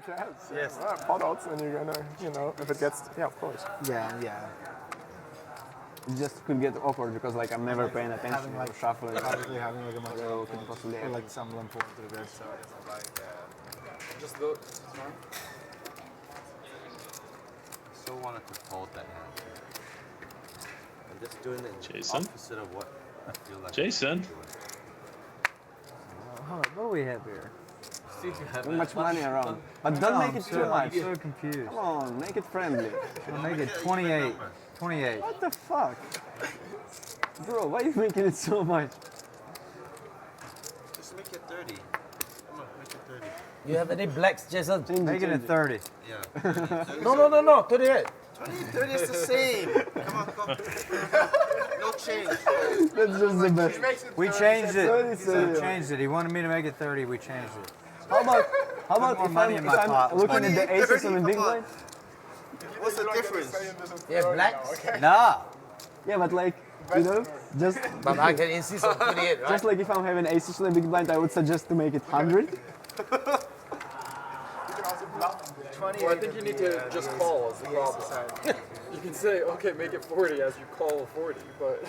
high chance. Yes. Well, pot odds, and you're gonna, if it gets, yeah, of course. Yeah. It just could get awkward because like I'm never paying attention having, to like, shuffling. Probably having like a much So could possibly or like some limp to the good. So Just go. So wanted to fold that hand. I'm just doing it Jason? opposite of what I feel like. Jason? What do we have here? See if you have Too much money around. But don't make it too much. I'm so confused. Come on, make it friendly. I'll make it 28. 28. What the fuck? Bro, why are you making it so much? Just make it 30. Come on, make it 30. You have any blacks, Jason? Make it at 30. Yeah. 30. No, 38. 30 is the same. Come on, come on. No change. That's just the best. We changed it. 30. We changed it. He wanted me to make it 30. We changed it. How about more if money I'm, in if my I'm pot. looking at the 28, aces 30, on the big come on. blind? What's the difference? Yeah, blacks. Nah. Yeah, but like, just But I can insist on 28, right? just like if I'm having aces on the big blind, I would suggest to make it 100. Well, I think you need to just call as the problem. You can say, okay, make it 40 as you call a 40, but...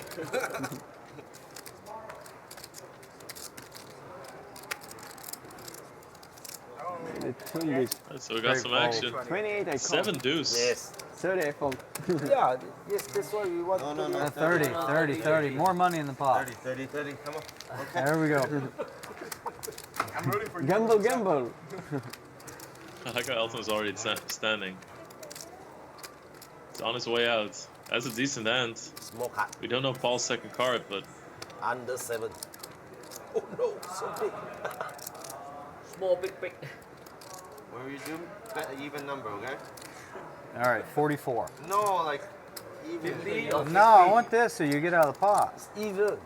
So we got some action. 28 I call. 7 deuce. Yes. 30 I fold. Yeah, yes, that's why we want No, no, no. 30. More money in the pot. 30. Come on. There we go. I'm rooting for you. Gamble. I like how Elton's already standing. He's on his way out. That's a decent hand. Small cut. We don't know Paul's second card, but Under 7. Oh no, so big. Small, big. What were you doing? Bet an even number, okay? All right, 44. No, like even. No, I want this so you get out of the pot. Even.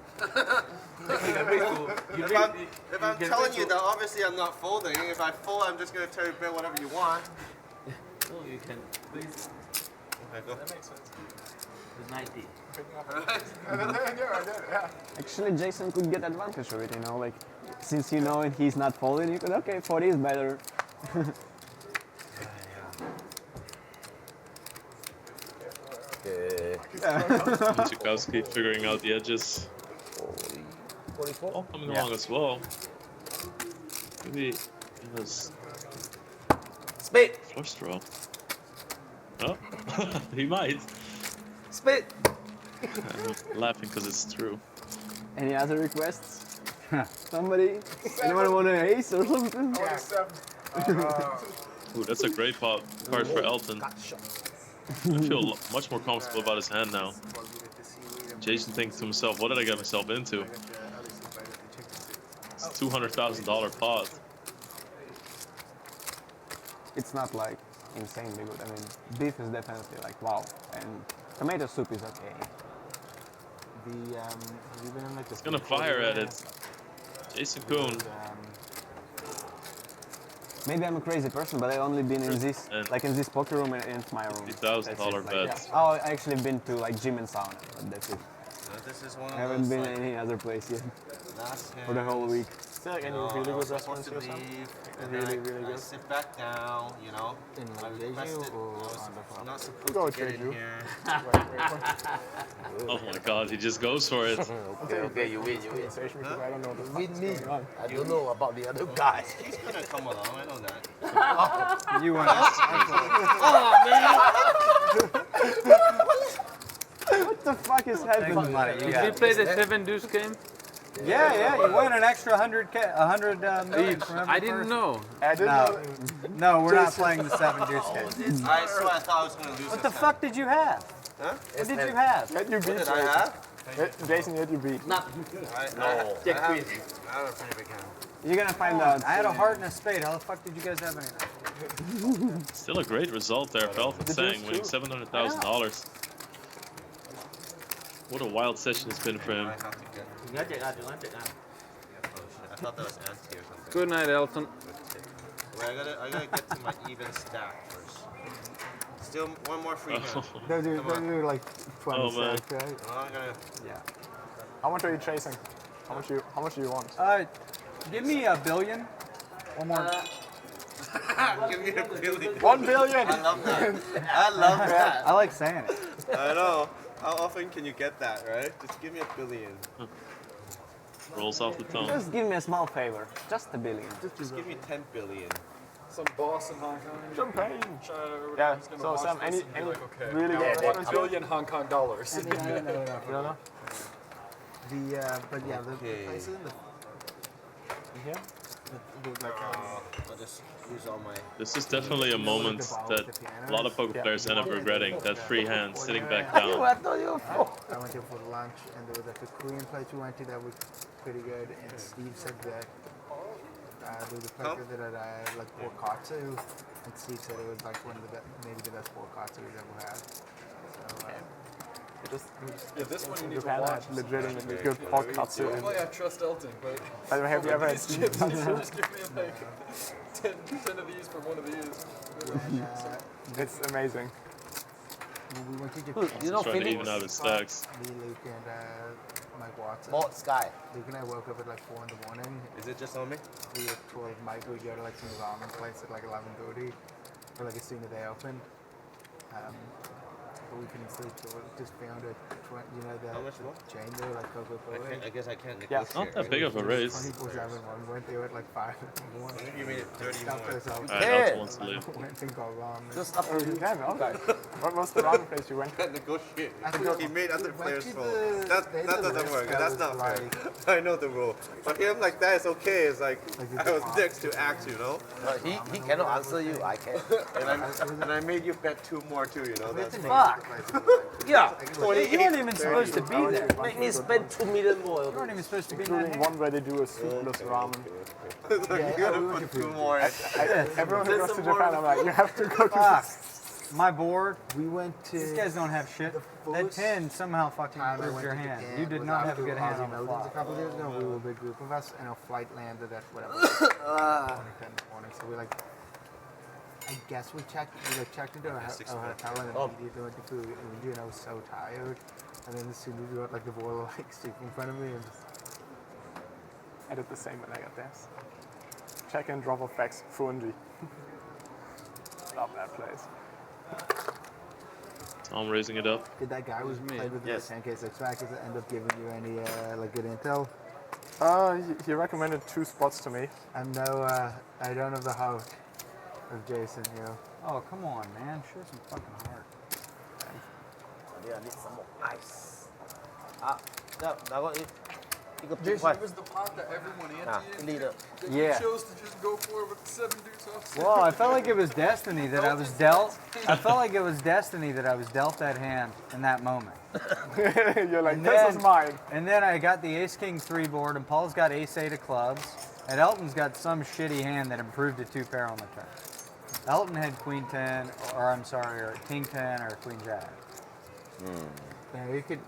If I'm telling you that obviously I'm not folding. If I fold, I'm just gonna tell you bet whatever you want. No, you can. Please. Okay, go. With 90. Yeah. Actually, Jason could get advantage of it, like, since he's not folding, you could, okay, 40 is better. Tchaikovsky figuring out the edges. 44? Paul coming along as well. Maybe he has Spade. flush draw. Oh, he might. Spade. I'm laughing because it's true. Any other requests? Somebody? Anyone want an ace or something? Ooh, that's a great card for Elton. I feel much more comfortable about his hand now. Jason thinks to himself, what did I get myself into? It's a $200,000 pot. It's not like insanely good. I mean, beef is definitely like wow, and tomato soup is okay. You've been in like this. He's gonna fire at it. Jason Kuhn. Maybe I'm a crazy person, but I've only been in this, And- like in this poker room and in my room. $50,000 That's it, bet. Oh, I actually been to like gym and sauna, but that's it. So this is one I of haven't those been like, any other place yet last for the whole week. Still like any really I good was restaurants supposed to or something? leave, and then Really I good? sit back down, In I like requested, Jeju or I was on the farm? not supposed Go to get in Jeju. here. Oh my god, he just goes for it. Okay, you win. Conversation because I don't know the Win me. what's going on. I don't know about the other guys. He's gonna come along, I know that. You want What the fuck is happening? money. You Did we got play the 7 deuce game? Yeah, you won an extra 100 million. Remember I the didn't first- know. I didn't know. No, we're not playing the 7 deuce game. I swear I thought I was gonna lose. What the fuck did you have? Huh? What did you have? Yet you beat What did I have? Jason, yet you beat. Not. I have a pretty big hand. You're gonna find out. I had a heart and a spade. How the fuck did you guys have anything? Still a great result there for Elton Sang, winning $700,000. What a wild session it's been for him. I have to get. Nhớ chạy ra, nhớ chạy ra. Oh shit! I thought that was anti or something. Good night, Elton. Wait, I gotta get to my even stack first. Still one more free hand. They'll do like 20 Oh, man. sets, right? Well, I'm gonna. Yeah. How much are you chasing? How much do you want? Give me $1 billion. One more. Give me a billion. 1 billion. I love that. I love that. I like saying it. I know. How often can you get that, right? Just give me a billion. Rolls off the tongue. Just give me a small favor. Just a billion. Just give me 10 billion. Some boss in Hong Kong. Champagne. China or whatever, Yeah, he's gonna so watch Sam, this any and be like, okay, really now good I ones want a you- billion Hong Kong dollars. You don't know? But yeah, the Okay. places in the Here? like I'll just use all my. This is definitely a moment that a lot of poker players end up regretting. That free hand sitting back down. I went there for lunch and there was like a Korean place we went to that was pretty good. And Steve said that there was a place there that I like pork katsu, and Steve said it was like one of the maybe the best pork katsu we've ever had. So Yeah, this one you need to Japan watch. had legitimately good pork katsu. Normally I trust Elton, but By the way, have you ever had these chips, just give me like 10 of these for one of these. It's amazing. when we went to Dude, Japan, you know Trying to Phoenix? even out his stacks. me, Luke, and Mike Watson. Bought Sky. Luke and I woke up at like 4 in the morning. Is it just on me? We were told Mike would go to like some ramen place at like 11:30, or like as soon as they opened. But we couldn't sleep, so we just found it. You know How much more? chain there, like Coca-Cola. I guess I can't Yeah, negotiate. Not that big of a race. 24/7 one. Went there at like 5 in the morning. Maybe you made it 30 Stopped more. ourselves. Alright, Elton wants to leave. Went and got ramen. Just up to you. Yeah, okay. What was the ramen place you went? Can't negotiate. Actually, He made other we went players to full. the- That they that had the doesn't work. rest That's that not was fair. I know the rule. But him like that is okay. It's like Like I was next to act, you know. But he cannot answer you. I can. And I made you bet 2 more too, you know. That's Fuck. Yeah. You weren't even supposed to be there. Make me spend 2 million more. You weren't even supposed to be in that Including hand. one where they do a soupless ramen. like you gotta put 2 more. Everyone who goes to Japan, I'm like, you have to go to Fuck. My board. We went to. These guys don't have shit. That fullest 10 somehow fucking time I improved went your to hand. Japan You did was not have a after good hand Aussie on the Melbourne a flop. couple of years ago. We were a big group of us, and our flight landed at whatever. 10 in the morning. So we like. I guess we checked into our hotel and immediately went to food. And I was so tired. And then as soon as we got like the ball like stick in front of me, and just I did the same when I got there. Check and drop of facts, Fuji. Love that place. Tom raising it up. did that guy who played with Yes. the 10K Six Packers end up giving you any like good intel? He recommended 2 spots to me. I'm I don't have the heart of Jason, you know. Oh, come on, man. Show some fucking heart. Yeah, I need some more ice. Now you got Jason, what? it was the pot that everyone Ah, anti lead up. that Yeah. you chose to just go for with the 7 deuce offset. Well, I felt like it was destiny that I was dealt. I felt like it was destiny that I was dealt that hand in that moment. You're like, And this then- is mine. And then I got the Ace King 3 board, and Paul's got Ace 8 of clubs, and Elton's got some shitty hand that improved to 2 pair on the turn. Elton had Queen 10, or King 10 or Queen Jack. Yeah, you could.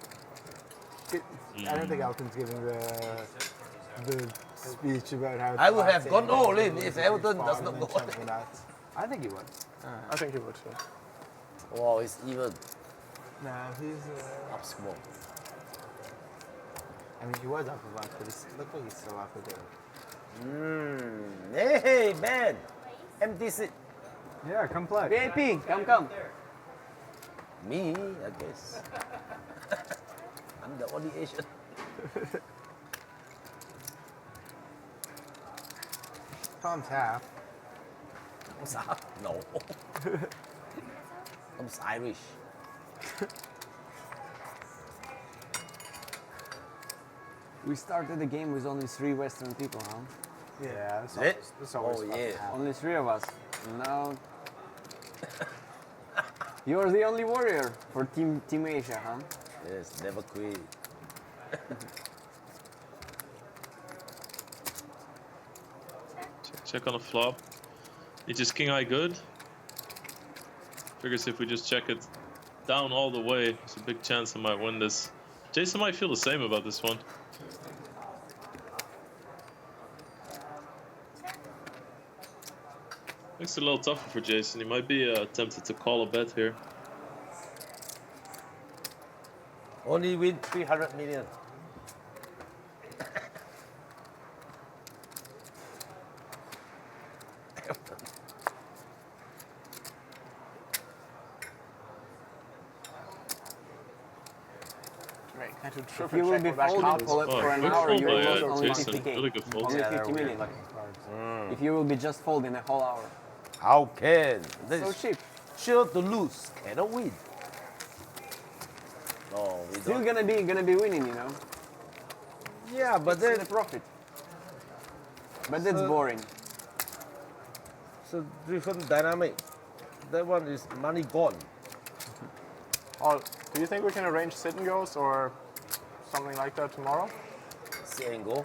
I don't think Elton's giving the speech about how. I would have toxic gone all and in if Everton does not farming go and all chunking in. nuts. I think he would. I think he would too. Wow, it's even No, he's. up small. I mean, he was up a bunch, but look what he's still up with it. Hey, man. Empty seat. Yeah, come play. VIP, come. Me, I guess. I'm the only Asian. Tom's half. What's up? No. I'm Irish. We started the game with only 3 Western people, huh? Yeah, that's It? that's always Oh, fucking yeah. happens. Only 3 of us. No. You're the only warrior for Team Asia, huh? Yes, never quit. Check on the flop. It's just king high good. Figures if we just check it down all the way, there's a big chance I might win this. Jason might feel the same about this one. Makes it a little tougher for Jason. He might be tempted to call a bet here. Only win 300 million. And to If triple you will check be with that folded card. for Oh, an good hour, fold you by will lose only Jason. 50k. Really good fold. Only Yeah, they're 50 weird million. looking cards. If you will be just folding a whole hour. How can? This So is cheap. sure to lose, cannot win. No, we Still don't. gonna be winning, you know. Yeah, but It's in then the profit. But that's So- boring. it's a different dynamic. That one is money gone. Oh, do you think we can arrange sit and goes or something like that tomorrow? See and go.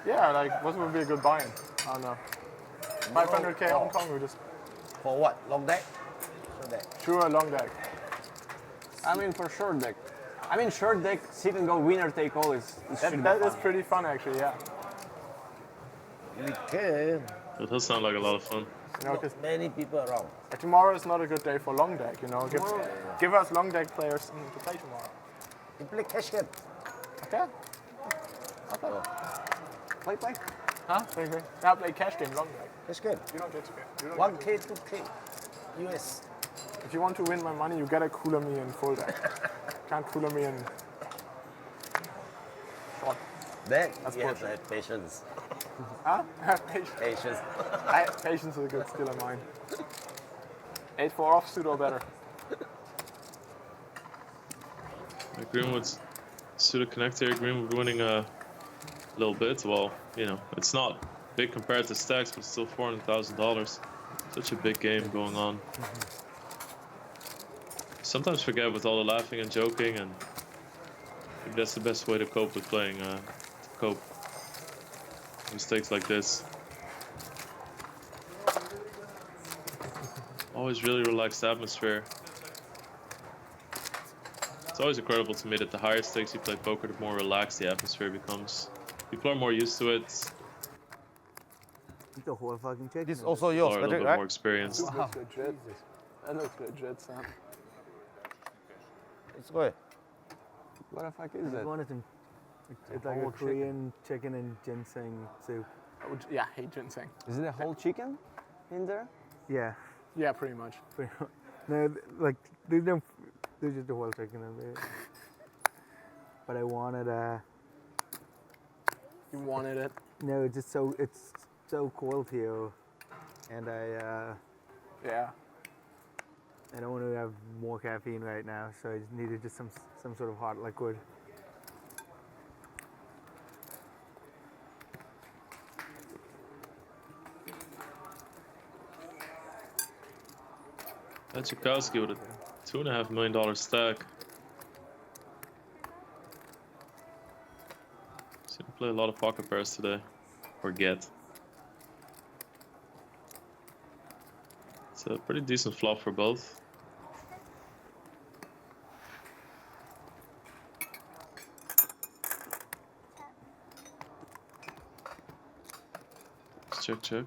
Yeah, like what would be a good buy-in? I don't know. 500k Hong Kong, we just For what? Long deck? Short deck. sure long deck. I mean, for short deck. I mean, short deck, sit and go, winner take all is should That be is fun. pretty fun actually, yeah. We can. That does sound like a lot of fun. You know, 'cause Not many people around. tomorrow is not a good day for long deck. You know, give us long deck players to play tomorrow. You play cash game. Okay. Okay. Play. Huh? Okay. Now play cash game long deck. Cash game. You don't get to get. You don't 1K, 2K. US. If you want to win my money, you gotta cooler me in full deck. Can't cooler me in short. Then That's you have to bullshit. have patience. Huh? Have patience. Patience. Patience is a good skill of mine. 8-4 offsuit or better. Greenwood's suited connector. Greenwood winning a little bit. Well, you know, it's not big compared to stacks, but still $400,000. Such a big game going on. Sometimes forget with all the laughing and joking, and I think that's the best way to cope with playing. To cope mistakes like this. Always really relaxed atmosphere. It's always incredible to me that the higher stakes you play poker, the more relaxed the atmosphere becomes. People are more used to it. The whole fucking chicken. This is also People yours, are a little Patrick, bit right? more experienced. That looks legit. That looks legit, Sam. It's good. What the fuck is that? One of them. It's like whole a Korean chicken and ginseng soup. Yeah, I hate ginseng. Is it a whole chicken in there? Yeah. Yeah, pretty much. No, like there's just a whole chicken in there. But I wanted You wanted it. no, it's so cold here, and Yeah. I don't want to have more caffeine right now, so I just needed just some sort of hot liquid. Tchaikovsky with a $2.5 million stack. He's gonna play a lot of pocket pairs today, or get. It's a pretty decent flop for both. Check.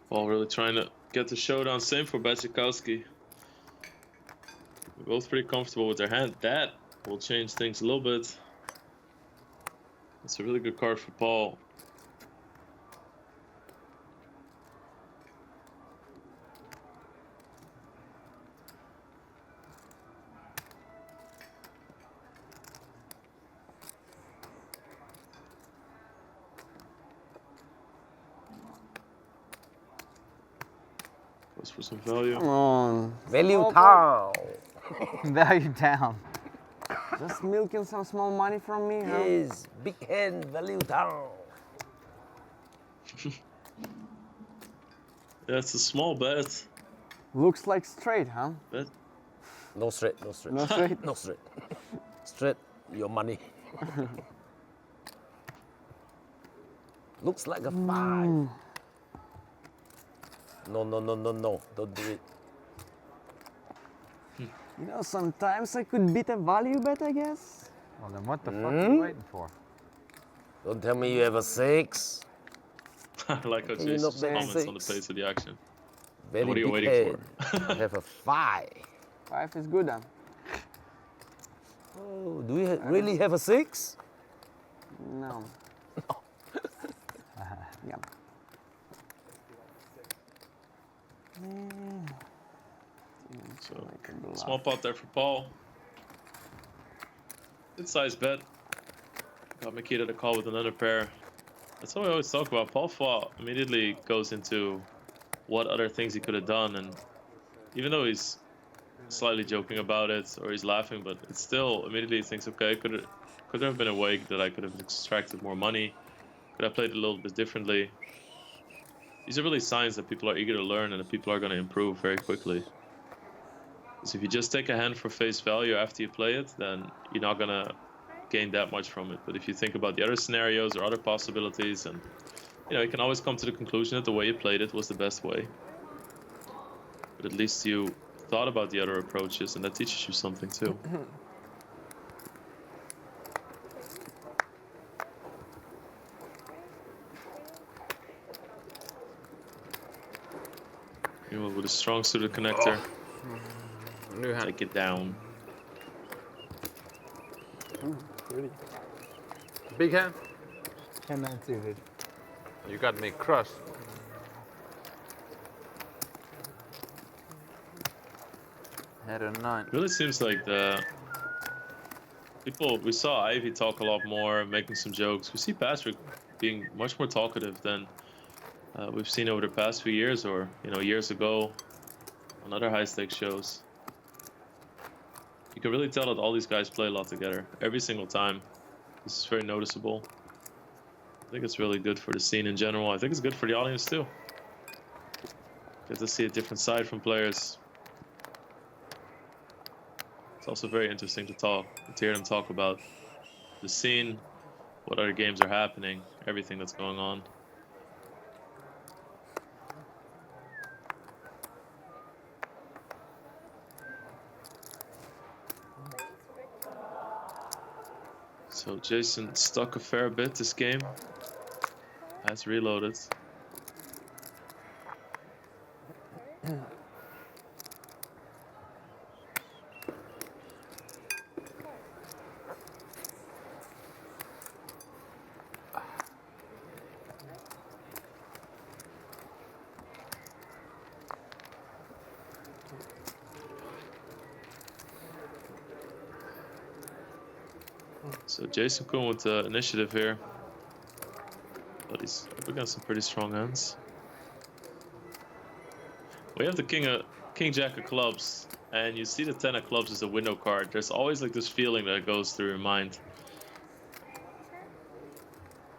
Paul really trying to get the showdown. Same for Bacikowski. We're both pretty comfortable with their hand. That will change things a little bit. It's a really good card for Paul. Goes for some value. Come on. Value Oh, town. Value down. Just milking some small money from me, huh? Yes, big hand, value town. Yeah, it's a small bet. Looks like straight, huh? Bet. No straight, no straight. No straight? No straight. Straight, your money. Looks like a 5. No. Don't do it. You know, sometimes I could beat a value bet, I guess. Well, then what the fuck are you waiting for? Don't tell me you have a 6. I like how Can you knock Jason's back comments on the 6? pace of the action. Very What are you big waiting head. for? I have a 5. 5 is good then. Oh, do you really have a 6? No. Yeah. So, small pot there for Paul. Good size bet. Got Makita to call with another pair. That's what we always talk about. Paul Faw immediately goes into what other things he could have done, and even though he's slightly joking about it or he's laughing, but it still immediately thinks, okay, could there have been a way that I could have extracted more money? Could I played it a little bit differently? These are really signs that people are eager to learn and that people are going to improve very quickly. Because if you just take a hand for face value after you play it, then you're not going to gain that much from it. But if you think about the other scenarios or other possibilities, and you can always come to the conclusion that the way you played it was the best way. But at least you thought about the other approaches, and that teaches you something too. With a strong suited connector, take it down. Pretty. Big hand. 10-9 suited. You got me crushed. Head a 9. It really seems like we saw Ivy talk a lot more, making some jokes. We see Patrick being much more talkative than we've seen over the past few years, or years ago on other high stakes shows. You can really tell that all these guys play a lot together every single time. This is very noticeable. I think it's really good for the scene in general. I think it's good for the audience too. Get to see a different side from players. It's also very interesting to hear them talk about the scene, what other games are happening, everything that's going on. So Jason stuck a fair bit this game. Has reloaded. So Jason Kuhn with the initiative here. But he's up against some pretty strong hands. We have the King Jack of clubs, and you see the 10 of clubs as a window card. There's always like this feeling that goes through your mind.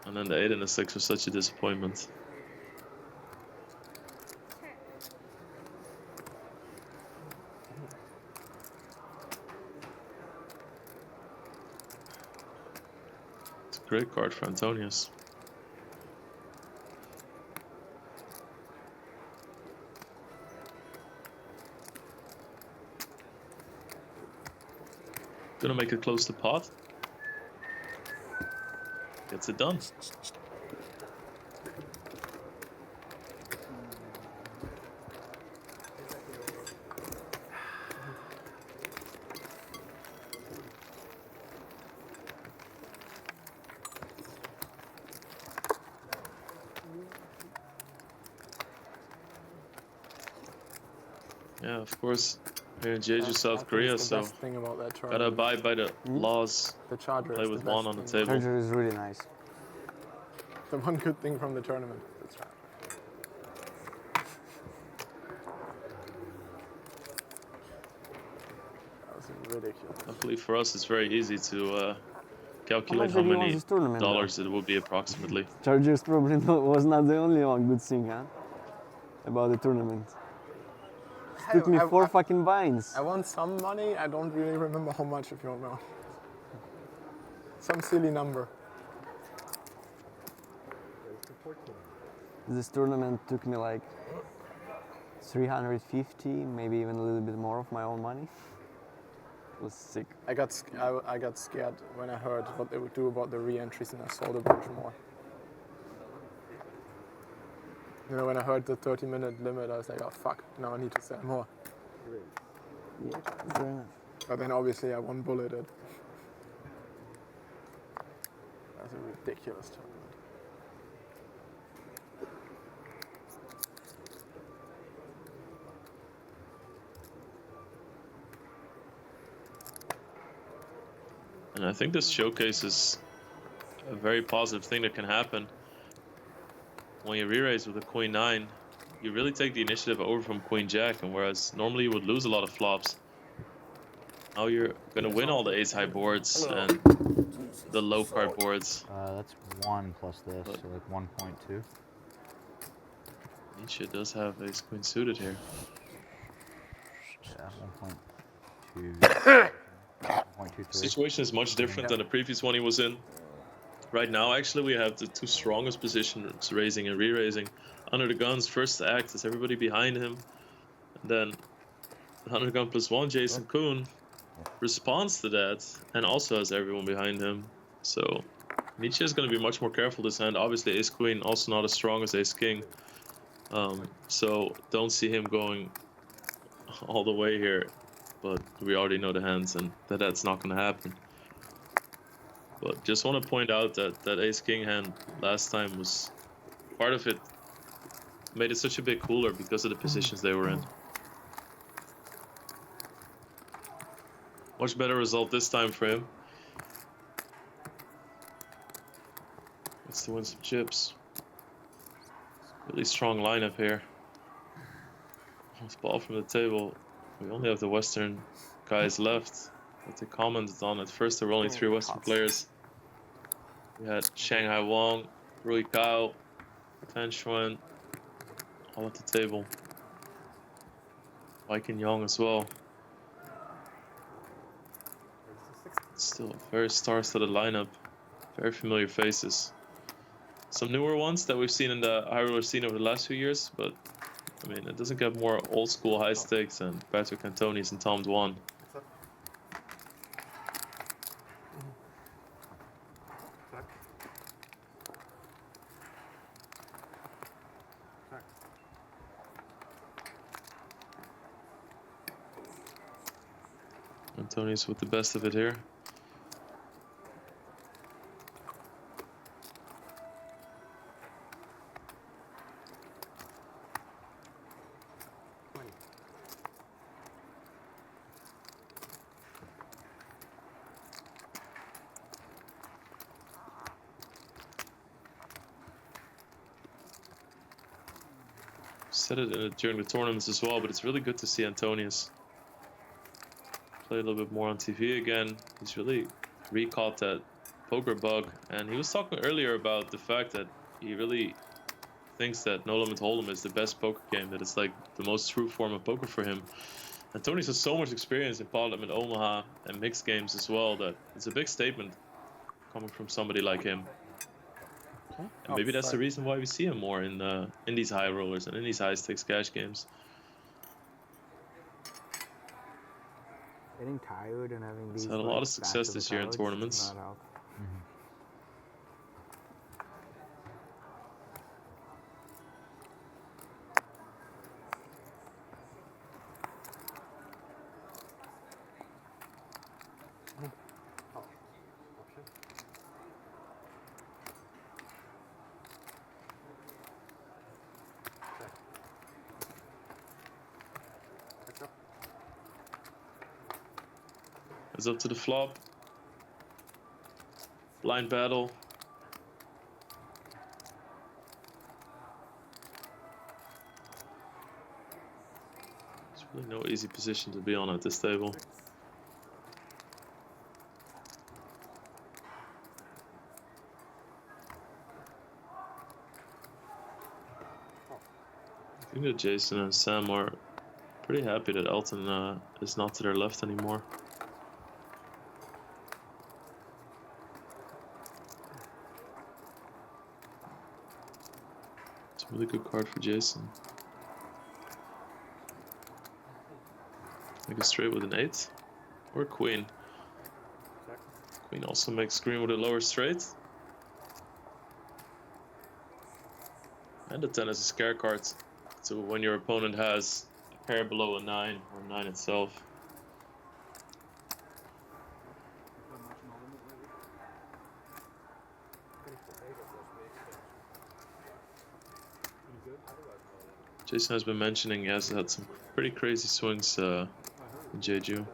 And then the 8 and the 6 was such a disappointment. It's a great card for Antonius. Gonna make it close to pot. Gets it done. Yeah, of course. Here in Jeju, South Korea, so Thing about that gotta abide by the laws. The charger. Play is with the one best on the thing. table. Charger is really nice. The one good thing from the tournament. That's right. That was ridiculous. Luckily for us, it's very easy to calculate much how did you win many this tournament, dollars it will be approximately. Chargers probably was not the only one good thing, huh? About the tournament. Took me 4 fucking binds. I won some money. I don't really remember how much, if you don't know. Some silly number. This tournament took me like 350, maybe even a little bit more of my own money. It was sick. I got scared when I heard what they would do about the re-entries, and I sold a bunch more. You know, when I heard the 30-minute limit, I was like, oh fuck, now I need to sell more. Yeah, very nice. But then obviously I one bulleted. That's a ridiculous tournament. And I think this showcases a very positive thing that can happen. When you re-raise with a queen 9, you really take the initiative over from queen jack, and whereas normally you would lose a lot of flops, now you're gonna win all the ace high boards and the low card boards. That's 1 plus this, so like 1.2. Nietzsche does have ace queen suited here. Yeah, 1.2. 1.23. Situation is much different than the previous one he was in. Right now, actually, we have the two strongest positions, raising and re-raising. Under the guns, first to act is everybody behind him. And then under the gun +1, Jason Kuhn responds to that and also has everyone behind him. So Nietzsche is going to be much more careful this hand. Obviously, ace queen also not as strong as ace king. So don't see him going all the way here. But we already know the hands and that's not going to happen. But just want to point out that ace king hand last time was part of it, made it such a bit cooler because of the positions they were in. Much better result this time for him. Gets to win some chips. Really strong lineup here. Let's ball from the table. We only have the Western guys left. What they commented on at first, there were only 3 Western players. We had Shanghai Wong, Rui Kao, Tan Xuan, all at the table. Viking Yong as well. Still a very star-studded lineup. Very familiar faces. Some newer ones that we've seen in the high roller scene over the last few years, but I mean, it doesn't get more old school high stakes than Patrick Antonis and Tom Dwan. Antonis with the best of it here. Said it during the tournaments as well, but it's really good to see Antonius play a little bit more on TV again. He's really recaught that poker bug, and he was talking earlier about the fact that he really thinks that No Limit Hold'em is the best poker game, that it's like the most true form of poker for him. Antonius has so much experience in Pod Limit Omaha and mixed games as well that it's a big statement coming from somebody like him. And maybe that's the reason why we see him more in these high rollers and in these high stakes cash games. Getting tired and having these. He's had a lot of success this year in tournaments. It's up to the flop. Blind battle. There's really no easy position to be on at this table. I think that Jason and Sam are pretty happy that Elton is not to their left anymore. Really good card for Jason. Take a straight with an 8 or queen. Queen also makes green with a lower straight. And the 10 is a scare card. So when your opponent has a pair below a 9 or 9 itself. Jason has been mentioning he has had some pretty crazy swings in Jeju.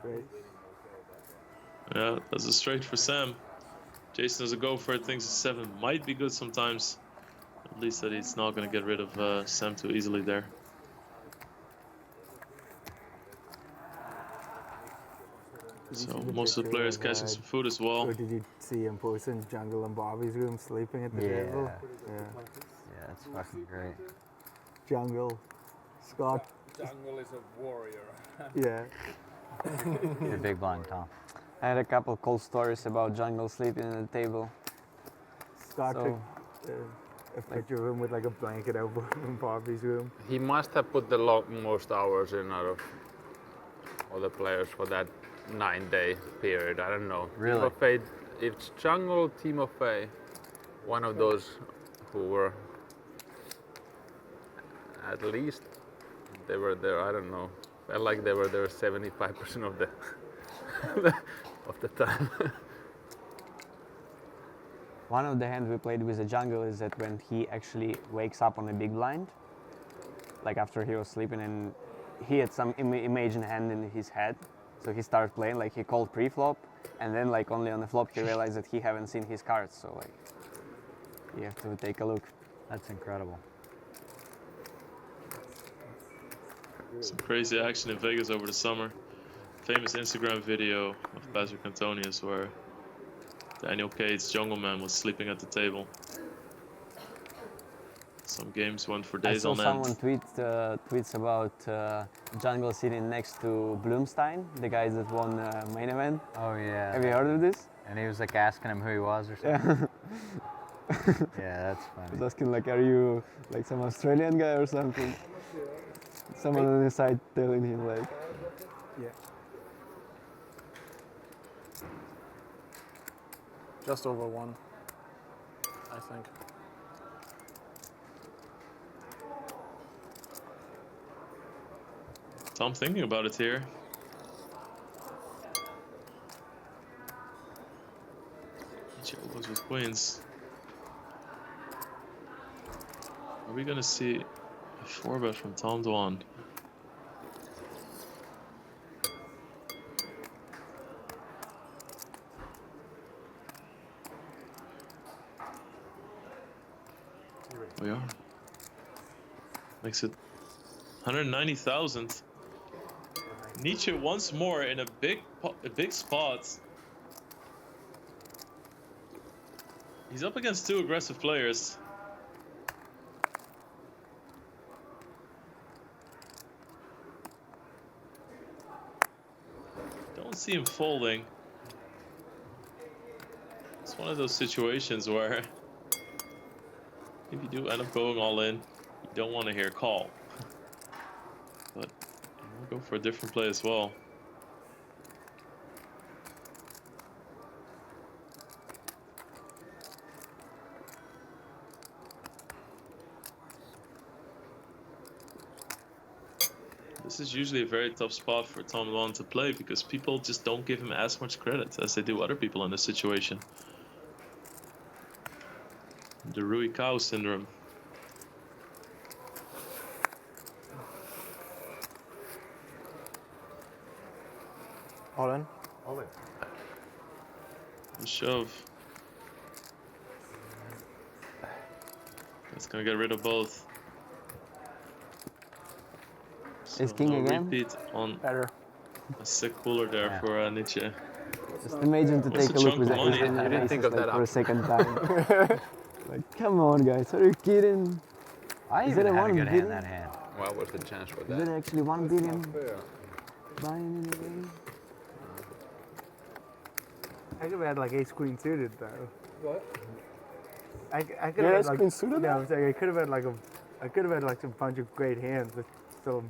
Great. Yeah, that's a straight for Sam. Jason has a go for it, thinks a 7 might be good sometimes. At least that he's not going to get rid of Sam too easily there. So most of the players catching some food as well. Or did you see him posting Jungle and Bobby's room sleeping at the table? Yeah. Yeah, that's fucking great. Jungle, Scott. Jungle is a warrior. Yeah. You're a big blind, Tom. I had a couple cool stories about Jungle sleeping at the table. Scott So- took a picture of him with like a blanket over in Bobby's room. He must have put the most hours in out of all the players for that 9-day period. I don't know. Really? Team of Fae, it's Jungle, Team of Fae, one of those who were at least they were there. I don't know. Felt like they were there 75% of the of the time. One of the hands we played with the Jungle is that when he actually wakes up on a big blind, like after he was sleeping, and he had some imagined hand in his head, so he started playing, like he called pre-flop, and then like only on the flop he realized that he haven't seen his cards, so like you have to take a look. That's incredible. Some crazy action in Vegas over the summer. Famous Instagram video of Patrick Antonius where Daniel Cade's Jungle Man was sleeping at the table. Some games went for I days saw on someone end. tweets about Jungle sitting next to Bloomstein, the guy that won main event. Oh yeah. Have you heard of this? And he was like asking him who he was or something. Yeah, that's I was funny. asking like, are you like some Australian guy or something? Someone on the side telling him like, Yeah. Just over 1, I think. So I'm thinking about it here. Each opens with queens. Are we gonna see a 4-bet from Tom Dwan? We are. Makes it 190,000. Nietzsche once more in a big spot. He's up against 2 aggressive players. Don't see him folding. It's one of those situations where if you do end up going all in, you don't want to hear call. But we'll go for a different play as well. This is usually a very tough spot for Tom Dwan to play because people just don't give him as much credit as they do other people in this situation. The Rui Cow syndrome. All in? The shove. That's gonna get rid of both. is So king no again? repeat on Better. a sick cooler there Yeah. for Nietzsche. Just imagine to What's take a a look chunk with of the money? ace in I your didn't faces, think of like, that for a option. second time. Like, come on guys, are you kidding? I Is even that a had a one good bidding? hand that hand. What was the chance for Is it that? actually 1 billion Fair. buying in the game? I could have had like ace queen suited though. What? I could Yeah, have had ace like queen suited No, now? I'm saying I could have had like a bunch of great hands that still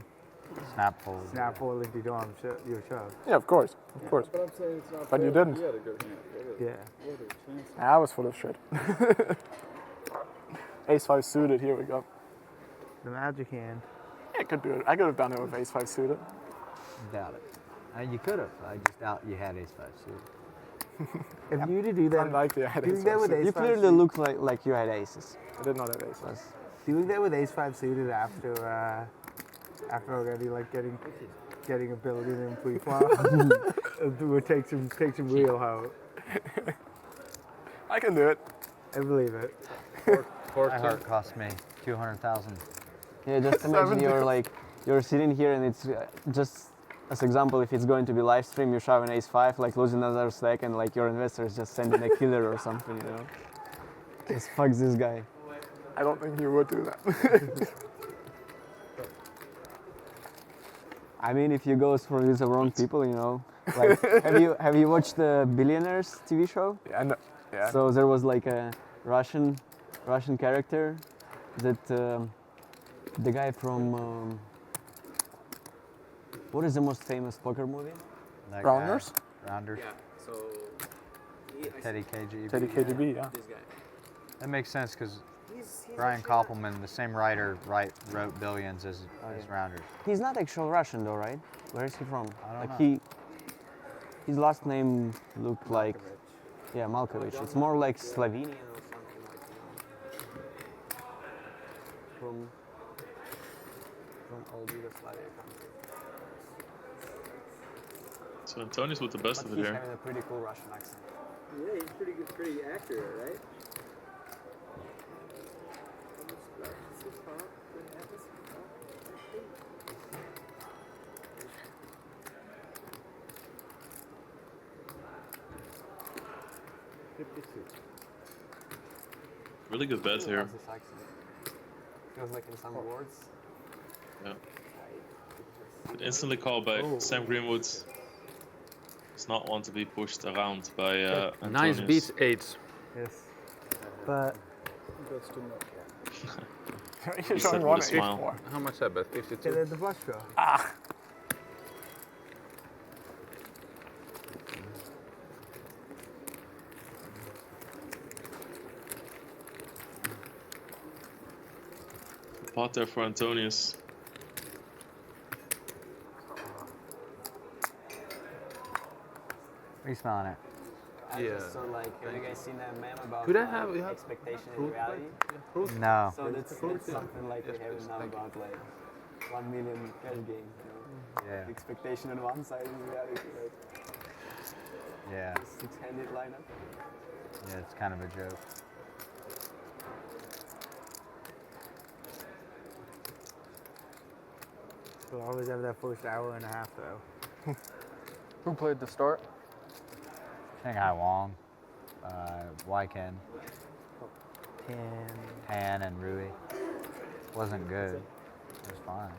Snap fold. snap fold into your shove. Yeah, of course, of course. But I'm saying it's not But fair. you didn't. He had a good hand. Yeah. What a chance. I was full of shit. Ace 5 suited, here we go. The magic hand. Yeah, I could do it. I could have done it with Ace 5 suited. Doubt it. You could have. I just doubt you had ace 5 suited. If you were to do that, Unlikely I had doing Ace that 5 with suited. ace You five clearly suited, looked like you had aces. I did not have Ace 5. doing that with ace 5 suited after already like getting ability in pre-flop it would take some real help. I can do it. I believe it. My heart cost me 200,000. Yeah, just imagine you're sitting here and it's just as example, if it's going to be live stream, you shove an ace 5, like losing another stack, and like your investor is just sending a killer or something, you know. Just fuck this guy. I don't think you would do that. I mean, if you go for the wrong people, you know. Like, have you watched the Billionaires TV show? Yeah, no, yeah. So there was like a Russian character that the guy from what is the most famous poker movie? That Rounders? guy. Rounders. So Teddy KGB. Teddy KGB, yeah. this guy. That makes sense because He's Brian actually Koppelman, the same writer, wrote Billions as Rounders. He's not actual Russian though, right? Where is he from? I don't Like know. his last name looked like Malkovich. It's more like Slovenian or something like that. From old Yugoslavia country. So Antonius with the best But of it he's here. having a pretty cool Russian accent. Yeah, he's pretty good, pretty accurate, right? Really good bets here. How's this accent? Feels like in some words. Yeah. Instantly called by Sam Greenwood. It's not one to be pushed around by Nice Antonius. beats 8s. Yes. But That's too much. You're He said showing with one a smile. 8-4. How much I bet? 52? the flush draw. Pot there for Antonius. What are you smelling at? I Yeah. just saw like, have you guys seen that meme about Could I have- you have expectation and fruit reality? No. So that's something like we have now about like 1 million cash game, you know? Yeah. Expectation on one side and reality, right? Yeah. Six-handed lineup. Yeah, it's kind of a joke. We'll always have that first hour and a half though. Who played the start? Shanghai Wong, Wyken, 10. Tan, and Rui. Wasn't good. It was fine.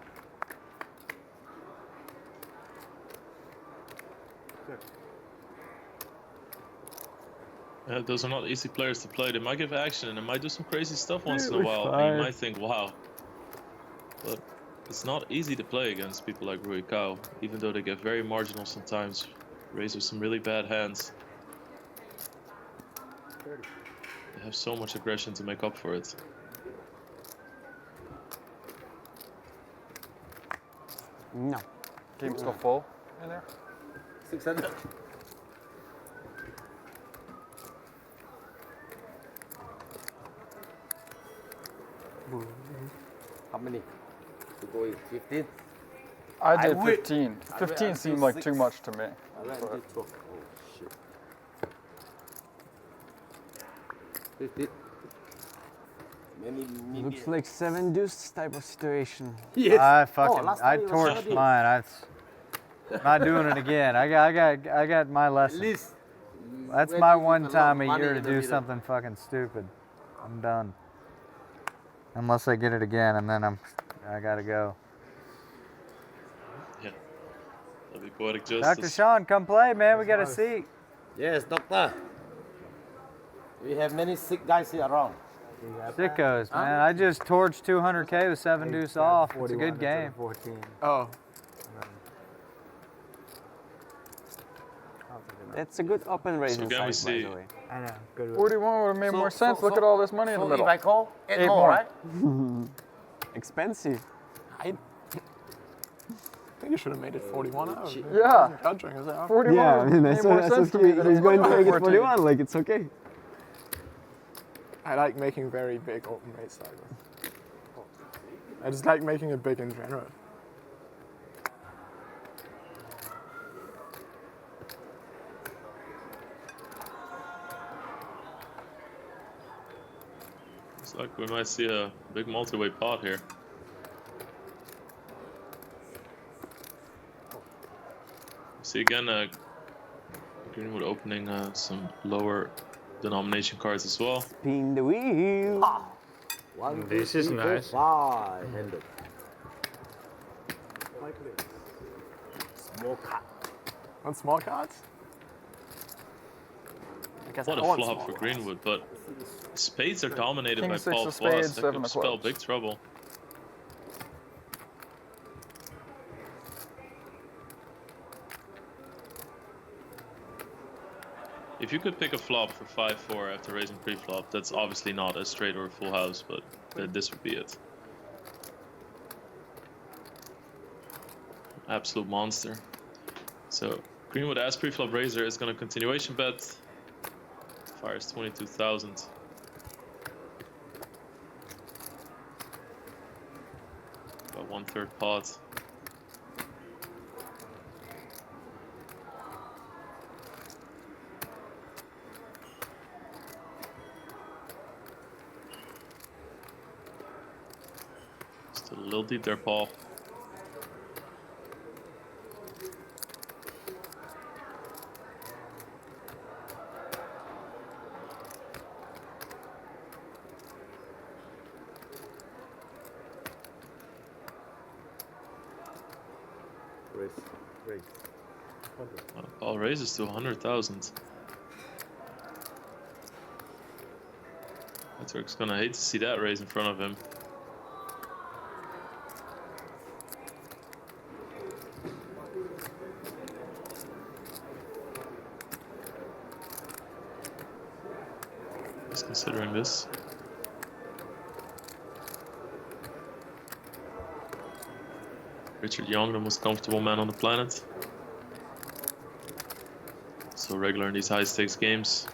Those are not easy players to play. They might give action and they might do some crazy stuff once in a while. And you might think, wow. But it's not easy to play against people like Rui Kao, even though they get very marginal sometimes. Raise with some really bad hands. They have so much aggression to make up for it. No. Game still full in there? 600. How many? To go with 15. I did would- 15. I 15 would seemed do like 6. too much to me. I ran But- this 12. Oh shit. 15. Maybe Looks like 7 deuce type of situation. yes. I fucking, last I time it was torched 17. mine. Not doing it again. I got my At lesson. least. That's when my you one put a lot time of a money year in to the do middle. something fucking stupid. I'm done. Unless I get it again, and then I gotta go. That'd be poetic Dr. justice. Sean, come play, man. We got a seat. Yes, doctor. We have many sick guys here around. Sickos, man. I just torched 200K with 7 deuce off. It's a good game. 14. Oh, That's a good open raising again, we size, by see- the way. I know. Good. 41 would have made more sense. Look at all this money in the So middle. if I call, 8 8 more, more. right? Expensive. I think you should have made it 41 out. Yeah. Countering, is that 41 Yeah, I would mean, made that's more what sense to me than he's going to make it 14. 41. Like, it's okay. I like making very big open raise sizes. I just like making it big in general. Looks like we might see a big multi-way pot here. See again, Greenwood opening some lower denomination cards as well. Spin the wheel. 1, This 2, is 3, 4, nice. 5 handed. Small cut. Want small cards? I guess What I a want flop small for cards. Greenwood, but spades are dominated King by six Paul of Floss. spades, That 7 could of spell clubs. big trouble. If you could pick a flop for 5-4 after raising pre-flop, that's obviously not a straight or a full house, but this would be it. Absolute monster. So Greenwood as pre-flop raiser is going to continuation bet. Fires 22,000. About 1/3 pot. Still a little deep there, Paul. Raise. Paul raises to 100,000. Patrick's gonna hate to see that raise in front of him. He's considering this. Richard Young, the most comfortable man on the planet. So regular in these high stakes games.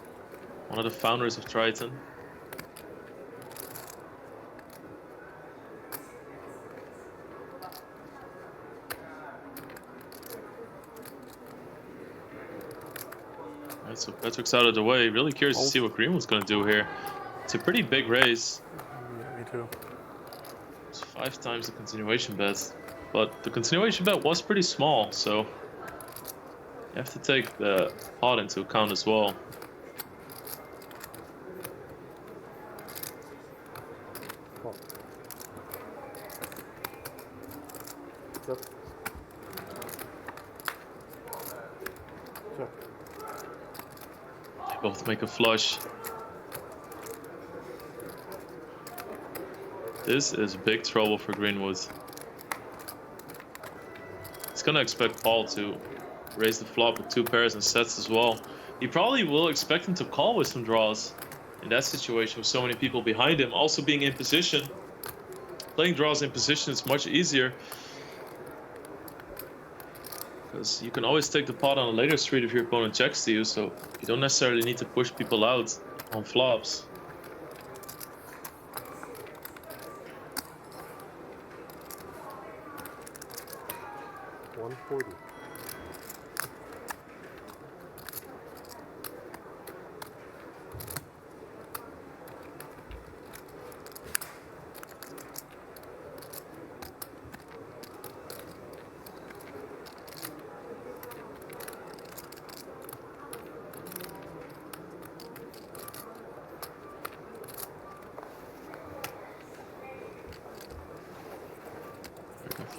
One of the founders of Triton. Alright, so Patrick's out of the way. Really curious to see what Greenwood's gonna do here. It's a pretty big raise. Yeah, me too. It's 5 times the continuation bet. But the continuation bet was pretty small, so you have to take the pot into account as well. They both make a flush. This is big trouble for Greenwood. He's gonna expect Paul to raise the flop with 2 pairs and sets as well. He probably will expect him to call with some draws in that situation with so many people behind him. Also being in position. Playing draws in position is much easier. Because you can always take the pot on a later street if your opponent checks to you, so you don't necessarily need to push people out on flops.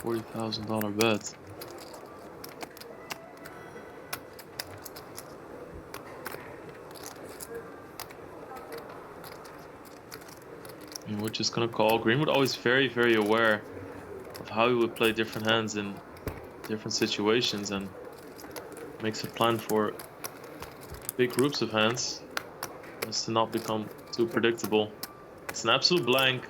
$40,000 bet. Greenwood just gonna call. Greenwood always very, very aware of how he would play different hands in different situations and makes a plan for big groups of hands as to not become too predictable. It's an absolute blank.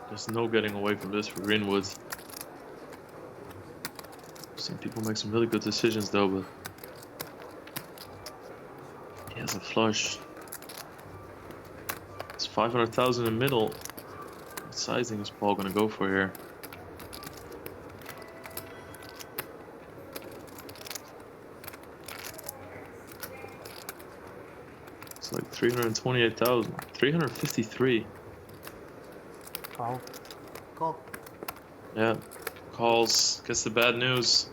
There's no getting away from this for Greenwood. Some people make some really good decisions though, but he has a flush. It's 500,000 in the middle. What sizing is Paul gonna go for here? It's like 328,000, 353. Call. Call. Yeah, calls, gets the bad news.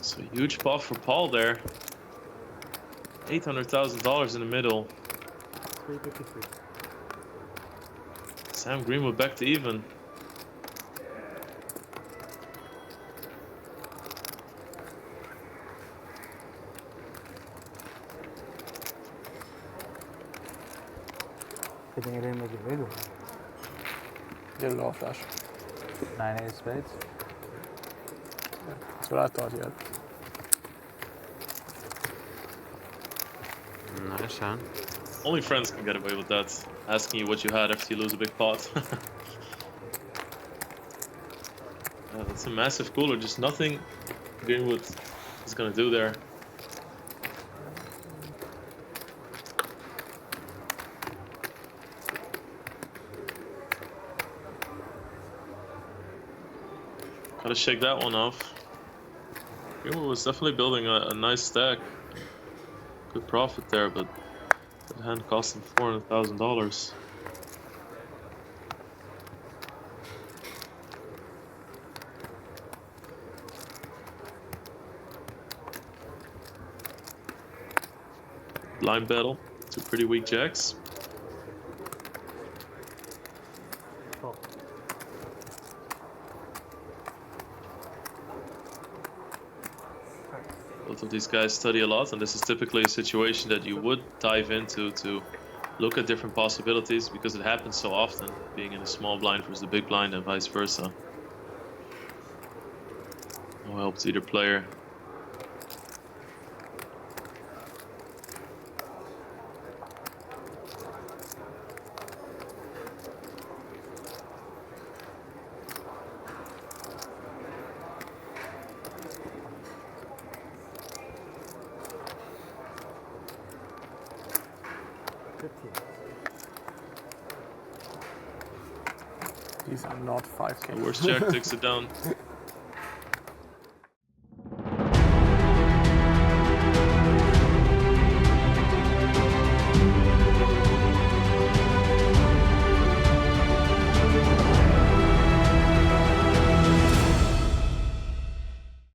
So huge pot for Paul there. $800,000 in the middle. 353. Sam Greenwood back to even. I think I didn't make it bigger. Get it off, flash. 9 8 spades. That's what I thought he had. Nice hand. Only friends can get away with that. Asking you what you had after you lose a big pot. That's a massive cooler. Just nothing Greenwood is gonna do there. Gotta shake that one off. Greenwood was definitely building a nice stack. Good profit there, but that hand cost him $400,000. Blind battle, two pretty weak jacks. Both of these guys study a lot, and this is typically a situation that you would dive into to look at different possibilities because it happens so often, being in a small blind versus the big blind and vice versa. No help to either player. These are not 5K. The worst jack takes it down.